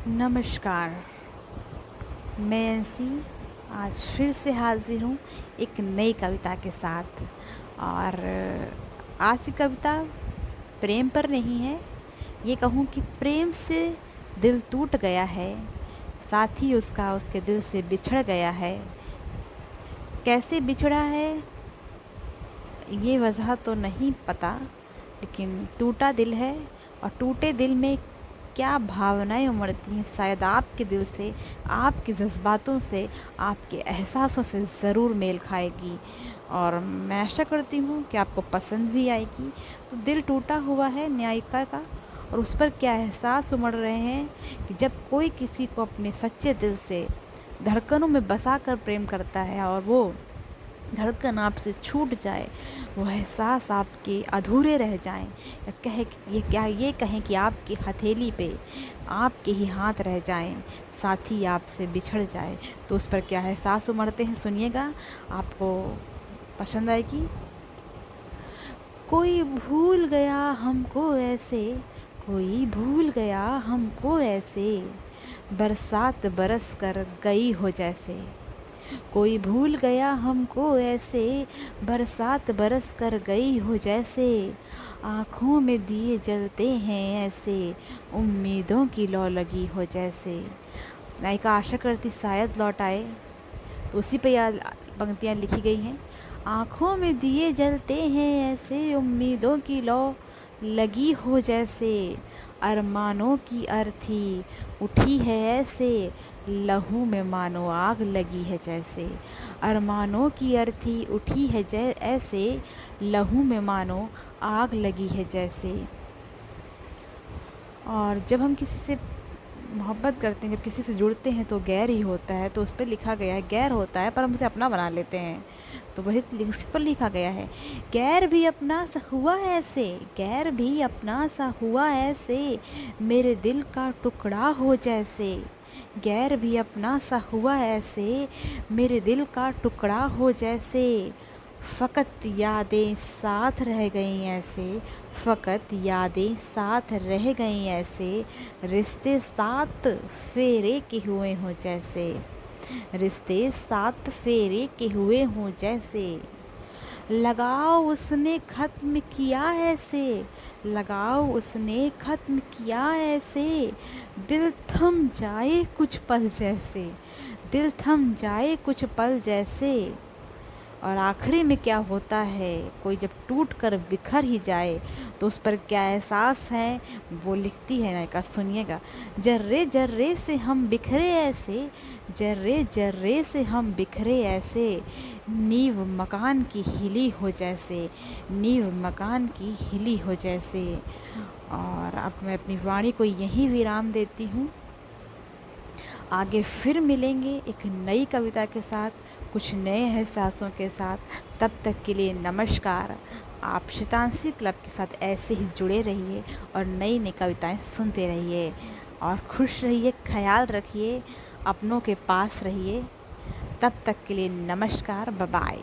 नमस्कार। मैं ऐसी आज फिर से हाजिर हूँ एक नई कविता के साथ। और आज की कविता प्रेम पर नहीं है। ये कहूँ कि प्रेम से दिल टूट गया है, साथ ही उसका उसके दिल से बिछड़ गया है। कैसे बिछड़ा है ये वजह तो नहीं पता, लेकिन टूटा दिल है। और टूटे दिल में क्या भावनाएं उमड़ती हैं, शायद आपके दिल से, आपके जज्बातों से, आपके एहसासों से ज़रूर मेल खाएगी। और मैं आशा करती हूँ कि आपको पसंद भी आएगी। तो दिल टूटा हुआ है न्यायिका का, और उस पर क्या एहसास उमड़ रहे हैं कि जब कोई किसी को अपने सच्चे दिल से धड़कनों में बसा कर प्रेम करता है और वो धड़कन आपसे छूट जाए, वो एहसास आपके अधूरे रह जाएं, या ये कहें कि आपकी हथेली पे आपके ही हाथ रह जाएं, साथी आपसे बिछड़ जाए, तो उस पर क्या एहसास उमड़ते हैं सुनिएगा, आपको पसंद आएगी। कोई भूल गया हमको ऐसे, कोई भूल गया हमको ऐसे, बरसात बरस कर गई हो जैसे। कोई भूल गया हमको ऐसे, बरसात बरस कर गई हो जैसे। आँखों में दिए जलते हैं ऐसे, उम्मीदों की लौ लगी हो जैसे। नायिका आशा करती शायद लौट आए, तो उसी पे याद पंक्तियाँ लिखी गई हैं। आँखों में दिए जलते हैं ऐसे, उम्मीदों की लौ लगी हो जैसे। अरमानों की अर्थी उठी है ऐसे, लहू में मानो आग लगी है जैसे। अरमानों की अर्थी उठी है ऐसे, लहू में मानो आग लगी है जैसे। और जब हम किसी से मोहब्बत करते हैं, जब किसी से जुड़ते हैं, तो गैर ही होता है, तो उस पर लिखा गया है गैर होता है पर हम उसे अपना बना लेते हैं, तो वही उस पर लिखा गया है। गैर भी अपना सा हुआ ऐसे, गैर भी अपना सा हुआ ऐसे, मेरे दिल का टुकड़ा हो जैसे। गैर भी अपना सा हुआ ऐसे, मेरे दिल का टुकड़ा हो जैसे। फ़कत यादें साथ रह गईं ऐसे, फ़कत यादें साथ रह गईं ऐसे, रिश्ते साथ फेरे के हुए हों जैसे। रिश्ते साथ फेरे के हुए हों जैसे। लगाव उसने ख़त्म किया ऐसे, लगाव उसने ख़त्म किया ऐसे, दिल थम जाए कुछ पल जैसे, दिल थम जाए कुछ पल जैसे। और आखिरी में क्या होता है, कोई जब टूट कर बिखर ही जाए, तो उस पर क्या एहसास है वो लिखती है नायिका, सुनिएगा। जर्रे जर्रे से हम बिखरे ऐसे, जर्रे जर्रे से हम बिखरे ऐसे, नींव मकान की हिली हो जैसे, नींव मकान की हिली हो जैसे। और अब मैं अपनी वाणी को यहीं विराम देती हूँ। आगे फिर मिलेंगे एक नई कविता के साथ, कुछ नए एहसासों के साथ। तब तक के लिए नमस्कार। आप शतांशी क्लब के साथ ऐसे ही जुड़े रहिए और नई नई कविताएं सुनते रहिए, और खुश रहिए, ख्याल रखिए, अपनों के पास रहिए। तब तक के लिए नमस्कार, बाय बाय।